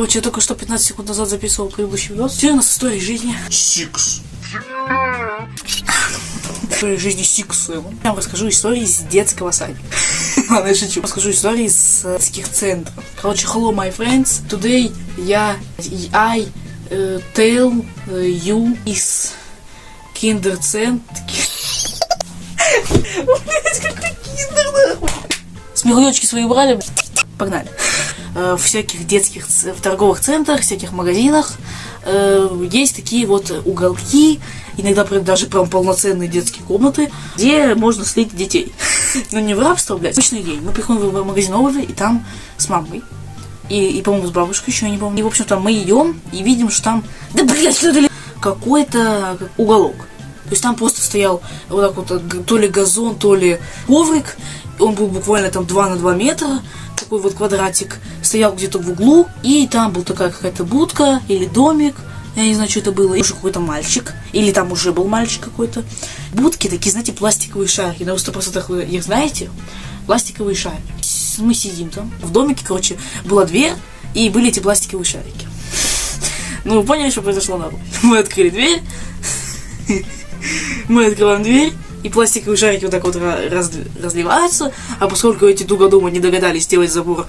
Короче, я только что 15 секунд назад записывал предыдущий видос. Теперь у нас история жизни. Сикс. История жизни Сикс. Я вам расскажу истории из детского садика. Ладно, я шучу. Расскажу истории из детских центров. Короче, hello, my friends. Today I tell you is киндер-центр. Блять, какой киндер, нахуй. Смехуёчки свои брали. Погнали. В всяких детских, в торговых центрах, в всяких магазинах есть такие вот уголки, иногда даже прям полноценные детские комнаты, где можно слить детей. Ну не в рабство, блядь, обычный день. Мы приходим в магазин обуви, и там с мамой, и по-моему, с бабушкой, еще я не помню. И, в общем-то, мы идем и видим, что там, да, блядь, что это какой-то уголок. То есть там просто стоял вот так вот, то ли газон, то ли коврик. Он был буквально там 2 на 2 метра. Такой вот квадратик. Стоял где-то в углу. И там был такая какая-то будка или домик. Я не знаю, что это было. И уже какой-то мальчик. Или там уже был мальчик какой-то. Будки такие, знаете, пластиковые шарики. На 100% вы их знаете. Пластиковые шарики. Мы сидим там. В домике, короче, была дверь. И были эти пластиковые шарики. Ну, вы поняли, что произошло нахуй? Мы открыли дверь. Мы открываем дверь, и пластиковые шарики вот так вот разливаются, а поскольку эти тугодумы не догадались сделать забор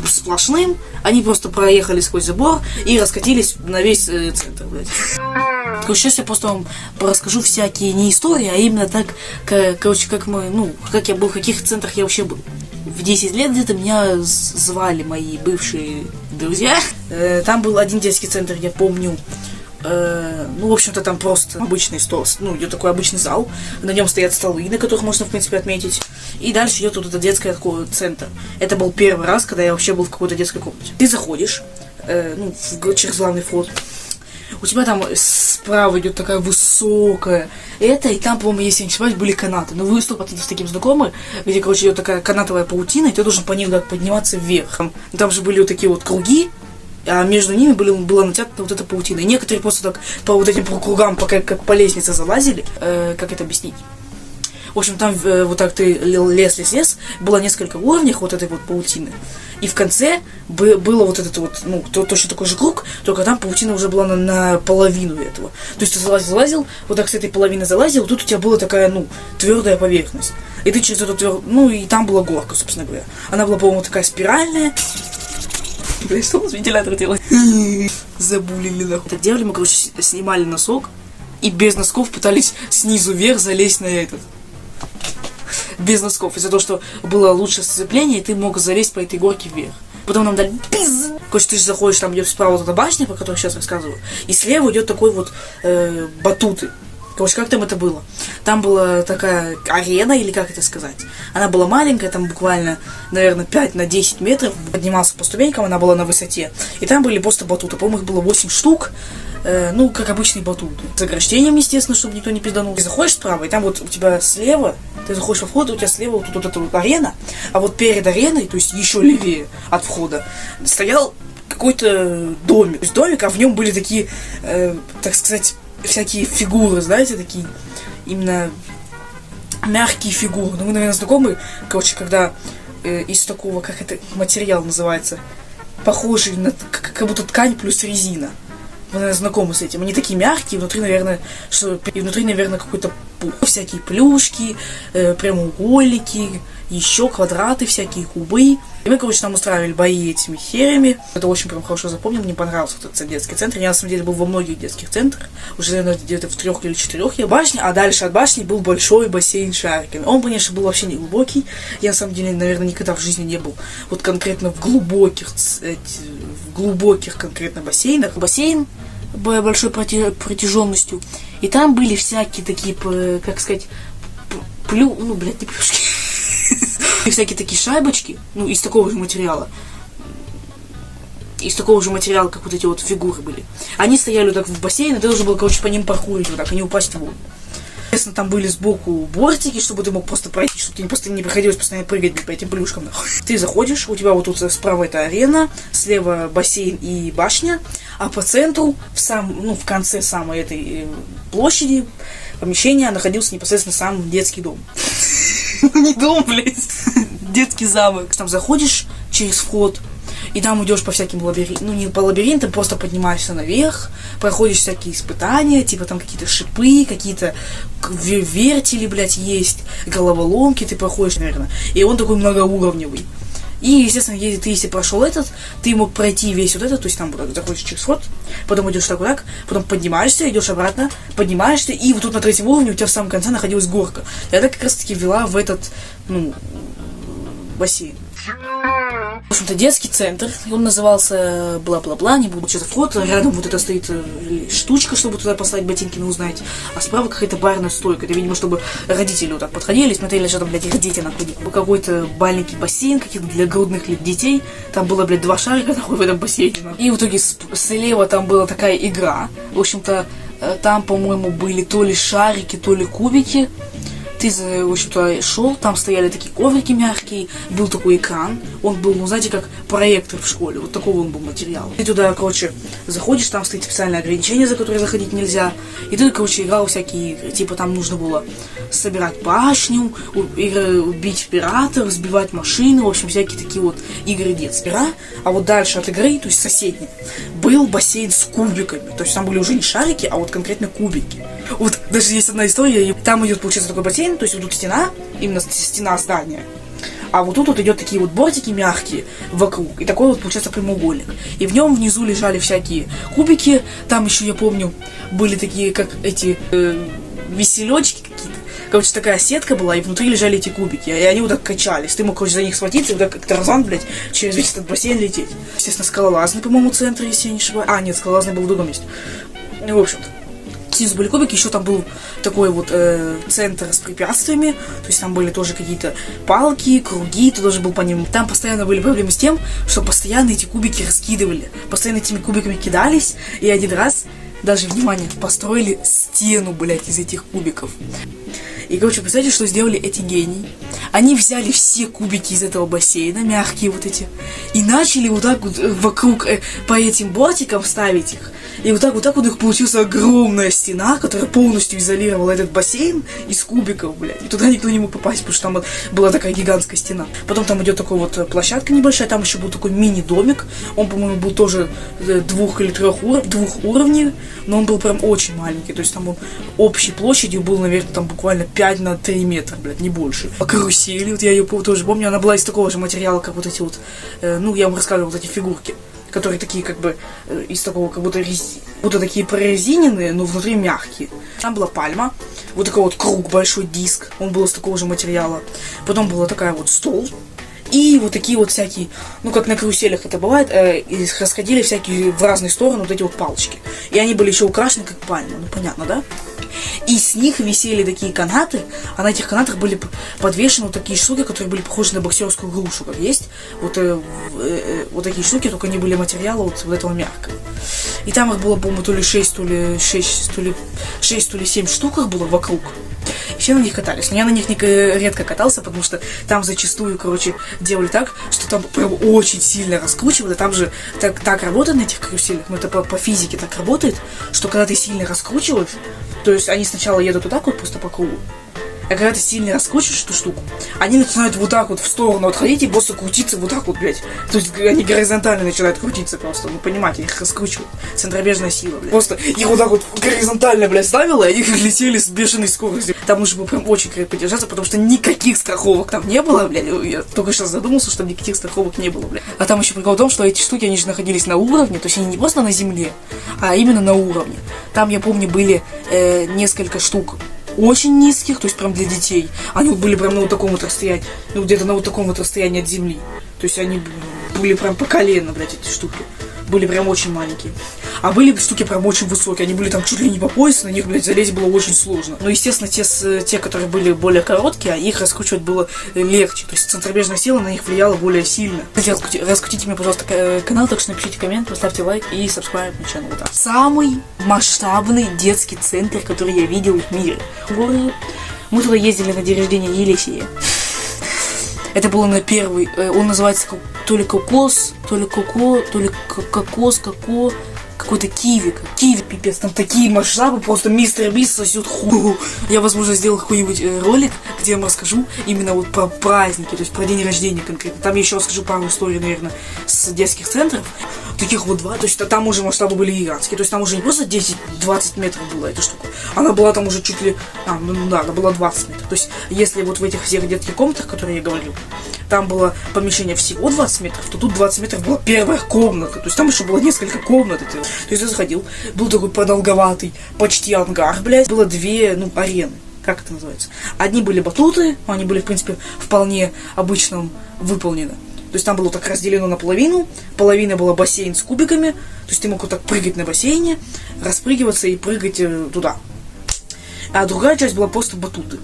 сплошным, они просто проехали сквозь забор и раскатились на весь центр, блядь. Сейчас я просто вам расскажу всякие не истории, а именно так, короче, как мы, как я был, в каких центрах я вообще был. В 10 лет где-то меня звали мои бывшие друзья. Там был один детский центр, я помню. В общем-то, там просто обычный стол, идет такой обычный зал, на нем стоят столы, на которых можно, в принципе, отметить. И дальше идет вот этот детский такой центр. Это был первый раз, когда я вообще был в какой-то детской комнате. Ты заходишь, через главный вход. У тебя там справа идет такая высокая и там, по-моему, если не ошибаюсь, были канаты. Но вы 100% с таким знакомы, где, короче, идет такая канатовая паутина, и ты должен по ним так подниматься вверх. Там же были вот такие вот круги, а между ними была натянута вот эта паутина. И некоторые просто так по вот этим кругам, как по лестнице залазили. Как это объяснить? В общем, там вот так ты лез. Было несколько уровней вот этой вот паутины. И в конце было вот этот вот, точно такой же круг, только там паутина уже была на половину этого. То есть ты залазил, вот так с этой половины залазил, тут у тебя была такая, твердая поверхность. И ты через эту твердую, и там была горка, собственно говоря. Она была, по-моему, такая спиральная. Блин, что у нас вентилятор делает? Забулили нахуй. Так делали, мы, короче, снимали носок и без носков пытались снизу вверх залезть на этот. Без носков. Из-за того, что было лучшее сцепление, и ты мог залезть по этой горке вверх. Потом нам дали пиз. Короче, ты же заходишь, там идет справа вот эта башня, по которой сейчас рассказываю, и слева идет такой вот батуты. Короче, как там это было? Там была такая арена, или как это сказать? Она была маленькая, там буквально, наверное, 5 на 10 метров. Поднимался по ступенькам, она была на высоте. И там были просто батуты. По-моему, их было 8 штук. Как обычные батуты. С ограждением, естественно, чтобы никто не пизданул. Ты заходишь справа, и там вот у тебя слева, ты заходишь во вход, и у тебя слева вот эта вот арена. А вот перед ареной, то есть еще левее от входа, стоял какой-то домик. То есть домик, а в нем были такие, так сказать, всякие фигуры, знаете, такие именно мягкие фигуры. Вы, наверное, знакомы, короче, когда из такого, как это материал называется, похожий на, как будто ткань плюс резина. Вы, наверное, знакомы с этим. Они такие мягкие, внутри, наверное, какой-то пух. Всякие плюшки, прямоугольники, еще квадраты, всякие кубы. И мы, короче, там устраивали бои этими херями. Это очень прям хорошо запомнил. Мне понравился этот детский центр. Я, на самом деле, был во многих детских центрах. Уже, наверное, где-то в 3 или 4 я башни. А дальше от башни был большой бассейн с шариками. Он, конечно, был вообще не глубокий. Я, на самом деле, наверное, никогда в жизни не был вот конкретно в глубоких конкретно бассейнах. Бассейн большой протяженностью. И там были всякие такие, как сказать, не плюшки. И всякие такие шайбочки, из такого же материала. Из такого же материала, как вот эти вот фигуры были. Они стояли вот так в бассейне, ты должен был, короче, по ним паркурить вот так, а не упасть в воду. Естественно, там были сбоку бортики, чтобы ты мог просто пройти, чтобы тебе просто не приходилось постоянно прыгать по этим плюшкам. Ты заходишь, у тебя вот тут справа это арена, слева бассейн и башня, а по центру, в конце самой этой площади помещения находился непосредственно сам детский дом. Не дом, блядь. Детский замок. Там заходишь через вход, И там идешь по всяким лабиринтам, ну не по лабиринтам, просто поднимаешься наверх, проходишь всякие испытания, типа там какие-то шипы, какие-то вертели, блядь, есть, головоломки ты проходишь, наверное. И он такой многоуровневый. И, естественно, если прошел этот, ты мог пройти весь вот этот, то есть там заходишь через вход, потом идешь так, потом поднимаешься, идешь обратно, поднимаешься, и вот тут на 3-м уровне у тебя в самом конце находилась горка. И она как раз таки вела в этот, бассейн. В общем-то, детский центр, он назывался бла-бла-бла, не буду что-то вход, рядом вот это стоит штучка, чтобы туда поставить ботинки, ну, узнаете, а справа какая-то барная стойка, это, видимо, чтобы родители вот так подходили и смотрели, что там, блядь, их дети находят. Какой-то маленький бассейн, каких-то для грудных детей, там было, блядь, 2 шарика нахуй в этом бассейне. И в итоге слева там была такая игра, в общем-то, там, по-моему, были то ли шарики, то ли кубики. Ты, в общем-то, шел, там стояли такие коврики мягкие, был такой экран, он был, ну, знаете, как проектор в школе, вот такого он был материал. Ты туда, короче, заходишь, там стоит специальное ограничение, за которое заходить нельзя, и ты, короче, играл всякие игры, типа там нужно было собирать башню, убить пиратов, сбивать машины, в общем, всякие такие вот игры детские. А вот дальше от игры, то есть соседней, был бассейн с кубиками, то есть там были уже не шарики, а вот конкретно кубики. Вот даже есть одна история, и там идет, получается, такой бассейн, то есть вот тут стена, именно стена здания, а вот тут вот идет такие вот бортики мягкие вокруг, и такой вот, получается, прямоугольник. И в нем внизу лежали всякие кубики, там еще, я помню, были такие, как эти веселечки какие-то. Короче, такая сетка была, и внутри лежали эти кубики, и они вот так качались. Ты мог, короче, за них схватиться, и вот так, как Тарзан, блядь, через весь этот бассейн лететь. Естественно, скалолазный, по-моему, центр, если я не ошибаюсь. А, нет, скалолазный был в другом месте. В общем-то. Снизу были кубики, еще там был такой вот центр с препятствиями, то есть там были тоже какие-то палки, круги, ты должен был по ним. Там постоянно были проблемы с тем, что постоянно эти кубики раскидывали, постоянно этими кубиками кидались, и один раз даже, внимание, построили стену, блядь, из этих кубиков. И, короче, представьте, что сделали эти гении. Они взяли все кубики из этого бассейна, мягкие вот эти, и начали вот так вот вокруг, по этим бортикам ставить их. И вот так у них получилась огромная стена, которая полностью изолировала этот бассейн из кубиков, блядь. И туда никто не мог попасть, потому что там была такая гигантская стена. Потом там идет такой вот площадка небольшая, там еще был такой мини-домик. Он, по-моему, был тоже 2 или 3 уровней, но он был прям очень маленький. То есть там он общей площадью был, наверное, там буквально 5 на 3 метра, блядь, не больше. А карусели, вот я ее тоже помню, она была из такого же материала, как вот эти вот, я вам рассказывал, вот эти фигурки, которые такие как бы из такого, как будто такие прорезиненные, но внутри мягкие. Там была пальма, вот такой вот круг, большой диск, он был из такого же материала. Потом была такая вот стол. И вот такие вот всякие, как на каруселях это бывает, расходили всякие в разные стороны вот эти вот палочки. И они были еще украшены как пальма, понятно, да? И с них висели такие канаты, а на этих канатах были подвешены вот такие штуки, которые были похожи на боксерскую грушу, как есть. Вот такие штуки, только они были материала вот этого мягкого. И там их было, по-моему, то ли 6, то ли 7 штук их было вокруг. И все на них катались. Но я на них редко катался, потому что там зачастую, делали так, что там прям очень сильно раскручивали. Там же так работает на этих каруселях, это по физике так работает, что когда ты сильно раскручиваешь, то есть они сначала едут вот так вот просто по кругу, а когда ты сильно раскручиваешь эту штуку, они начинают вот так вот в сторону отходить и просто крутиться вот так вот, блядь. То есть они горизонтально начинают крутиться просто, понимаете, их раскручивают. Центробежная сила, блядь. Просто их вот так вот горизонтально, блядь, ставила, и их летели с бешеной скоростью. Там нужно было прям очень крепко держаться, потому что никаких страховок там не было, блядь. Я только сейчас задумался, что никаких страховок не было, блядь. А там еще прикол в том, что эти штуки, они же находились на уровне, то есть они не просто на земле, а именно на уровне. Там, я помню, были несколько штук очень низких, то есть прям для детей. Они были прям на вот таком вот расстоянии, где-то на вот таком вот расстоянии от земли. То есть они были прям по колено, блядь, эти штуки. Были прям очень маленькие. А были штуки прям очень высокие. Они были там чуть ли не по пояс, на них, блядь, залезть было очень сложно. Но, естественно, те, которые были более короткие, их раскручивать было легче. То есть центробежная сила на них влияла более сильно. Раскрутите мне, пожалуйста, канал, так что напишите коммент, поставьте лайк и subscribe на channel. Вот самый масштабный детский центр, который я видел в мире. Мы туда ездили на день рождения Елисея. Это было на первый, он называется то ли кокос, то ли коко, то ли кокос, коко, какой-то Киви, пипец, там такие масштабы, просто мистер Бист сосет хуй. Я, возможно, сделал какой-нибудь ролик, где я вам расскажу именно вот про праздники, то есть про день рождения конкретно. Там я еще расскажу пару историй, наверное, с детских центров. Таких вот два, то есть там уже масштабы были гигантские, то есть там уже не просто 10-20 метров была эта штука, она была там уже чуть ли, она была 20 метров. То есть если вот в этих всех детских комнатах, которые я говорил, там было помещение всего 20 метров, то тут 20 метров была первая комната, то есть там еще было несколько комнат. То есть я заходил, был такой продолговатый, почти ангар, блядь, было две, арены. Как это называется? Одни были батуты, они были, в принципе, вполне обычно выполнены. То есть там было так разделено наполовину, половина была бассейн с кубиками, то есть ты мог вот так прыгать на бассейне, распрыгиваться и прыгать туда. А другая часть была просто батуты.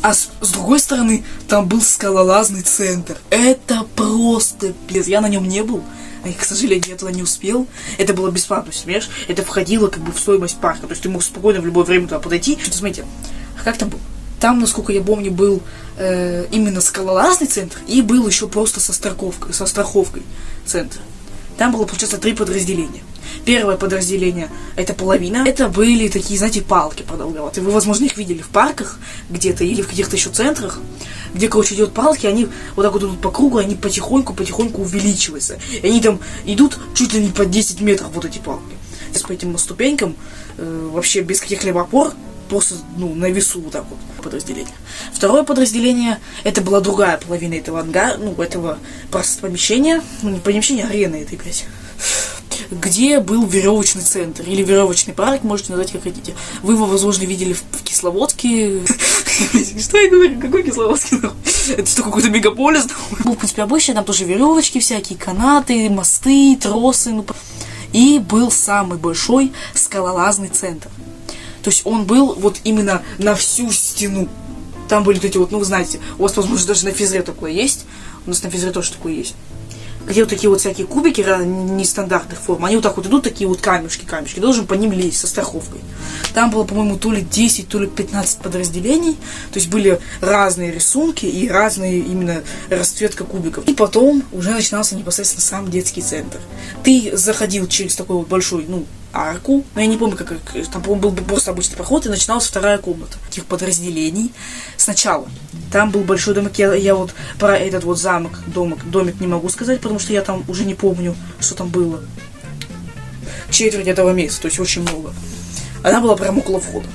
А с другой стороны, там был скалолазный центр. Это просто пиздец. Я на нем не был. И, к сожалению, я туда не успел. Это было бесплатно, понимаешь? Это входило как бы в стоимость парка. То есть ты мог спокойно в любое время туда подойти. Что-то смотрите, как там было? Там, насколько я помню, был именно скалолазный центр и был еще просто со страховкой центр. Там было, получается, 3 подразделения. Первое подразделение — это половина. Это были такие, знаете, палки продолговатые. Вы, возможно, их видели в парках где-то или в каких-то еще центрах, где, короче, идут палки, они вот так вот идут по кругу, они потихоньку увеличиваются. И они там идут чуть ли не по 10 метров, вот эти палки. По этим ступенькам, вообще без каких-либо опор, просто, на весу вот так вот подразделение. Второе подразделение, это была другая половина этого ангара, этого просто помещения, не помещения, арены этой, блядь, где был веревочный центр или веревочный парк, можете назвать как хотите. Вы его, возможно, видели в Кисловодске. Что я говорю? Какой Кисловодский? Это что, какой-то мегаполис? Был, в принципе, обычный, там тоже веревочки всякие, канаты, мосты, тросы. И был самый большой скалолазный центр. То есть он был вот именно на всю стену. Там были вот эти вот, вы знаете, у вас, возможно, даже на физре такое есть. У нас на физре тоже такое есть. Где вот такие вот всякие кубики нестандартных форм, они вот так вот идут, такие вот камешки, должен по ним лезть со страховкой. Там было, по-моему, то ли 10, то ли 15 подразделений, то есть были разные рисунки и разные именно расцветка кубиков. И потом уже начинался непосредственно сам детский центр. Ты заходил через такой вот большой, арку, но я не помню, как там, по-моему, был просто обычный проход, и начиналась вторая комната таких подразделений. Сначала там был большой домик, я вот про этот вот домик не могу сказать, потому что я там уже не помню, что там было. Четверть этого месяца, то есть очень много. Она была прямо около входа.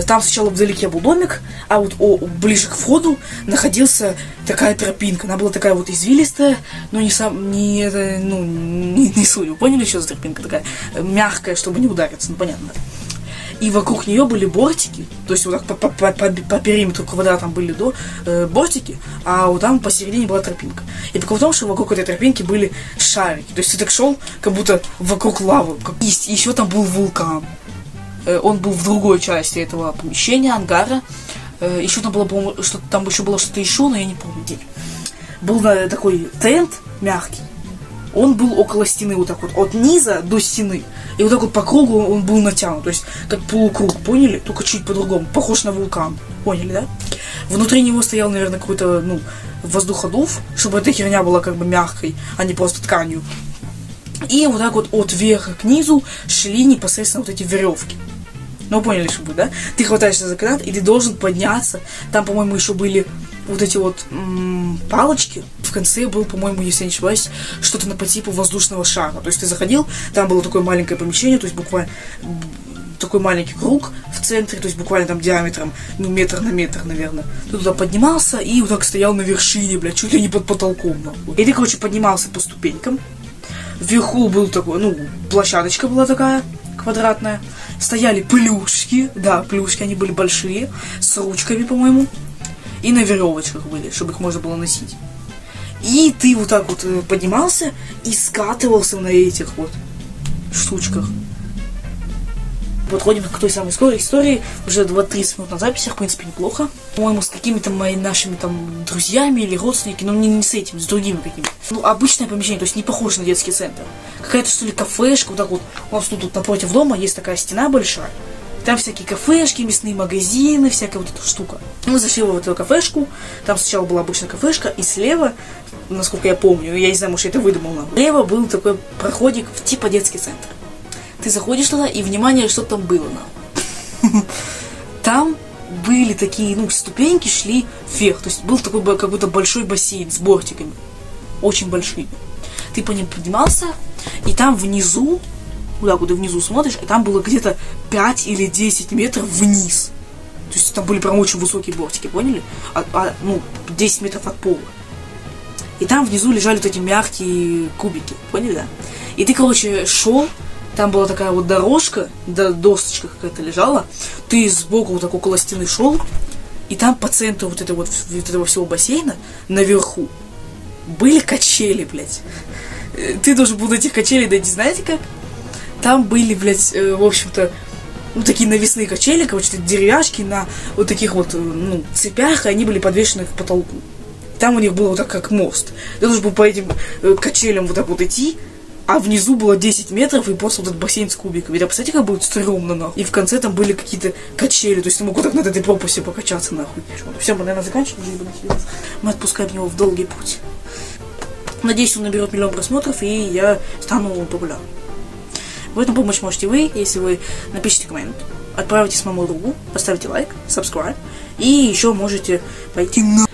Там сначала вдалеке был домик, а вот ближе к входу находился такая тропинка. Она была такая вот извилистая, но не суть. Вы поняли, что за тропинка такая? Мягкая, чтобы не удариться, понятно. И вокруг нее были бортики, то есть вот так по периметру квадрата были бортики, а вот там посередине была тропинка. И прикол в том, что вокруг этой тропинки были шарики. То есть ты так шел, как будто вокруг лавы. И еще там был вулкан. Он был в другой части этого помещения, ангара. Еще там было, по-моему, там еще было что-то еще, но я не помню где. Был такой тент мягкий. Он был около стены, вот так вот, от низа до стены. И вот так вот по кругу он был натянут. То есть, как полукруг, поняли? Только чуть по-другому. Похож на вулкан. Поняли, да? Внутри него стоял, наверное, какой-то, воздуходув, чтобы эта херня была как бы мягкой, а не просто тканью. И вот так вот от верха к низу шли непосредственно вот эти веревки. Поняли, что будет, да? Ты хватаешься за канат, и ты должен подняться. Там, по-моему, еще были вот эти вот палочки. В конце был, по-моему, если я не ошибаюсь, что-то по типу воздушного шара. То есть ты заходил, там было такое маленькое помещение, то есть буквально такой маленький круг в центре, то есть буквально там диаметром, метр на метр, наверное. Ты туда поднимался и вот так стоял на вершине, блядь, чуть ли не под потолком. И ты, короче, поднимался по ступенькам. Вверху был такой, площадочка была такая, квадратная. Стояли плюшки, плюшки, они были большие, с ручками, по-моему. И на веревочках были, чтобы их можно было носить. И ты вот так вот поднимался и скатывался на этих вот штучках. Подходим к той самой истории. Уже 20-30 минут на записях, в принципе, неплохо. По-моему, с какими-то нашими там друзьями или родственниками, но не с этим, с другими какими-то. Обычное помещение, то есть не похоже на детский центр. Какая-то, что ли, кафешка, вот так вот. У нас тут напротив дома есть такая стена большая. Там всякие кафешки, мясные магазины, всякая вот эта штука. Мы зашли в эту кафешку. Там сначала была обычная кафешка, и слева, насколько я помню, я не знаю, может, я это выдумал нам. Слева был такой проходик в типа детский центр. Ты заходишь туда, и, внимание, что там было, Там были такие, ступеньки шли вверх. То есть был такой какой-то большой бассейн с бортиками. Очень большие. Ты по ним поднимался, и там внизу, куда внизу смотришь, и там было где-то 5 или 10 метров вниз. То есть там были прям очень высокие бортики, поняли? 10 метров от пола. И там внизу лежали вот эти мягкие кубики, поняли, да? И ты, короче, шел, там была такая вот дорожка, досочка какая-то лежала, ты сбоку вот так около стены шел, и там по центру вот этого всего бассейна, наверху, были качели, блядь. Ты должен был до этих качелей дойти, знаете как? Там были, блядь, в общем-то, такие навесные качели, короче, деревяшки на вот таких вот, цепях, и они были подвешены к потолку. Там у них было вот так, как мост. Ты должен был по этим качелям вот так вот идти, а внизу было 10 метров и просто вот этот бассейн с кубиками. Да, представляете, как будет стрёмно, нахуй. И в конце там были какие-то качели, то есть ты мог вот так над этой пропастью покачаться, нахуй. Все, мы, наверное, заканчиваем. Мы отпускаем его в долгий путь. Надеюсь, он наберет 1 000 000 просмотров, и я стану популярным. В этом помочь можете вы, если вы напишите коммент, отправитесь моему другу, поставите лайк, subscribe, и еще можете пойти на...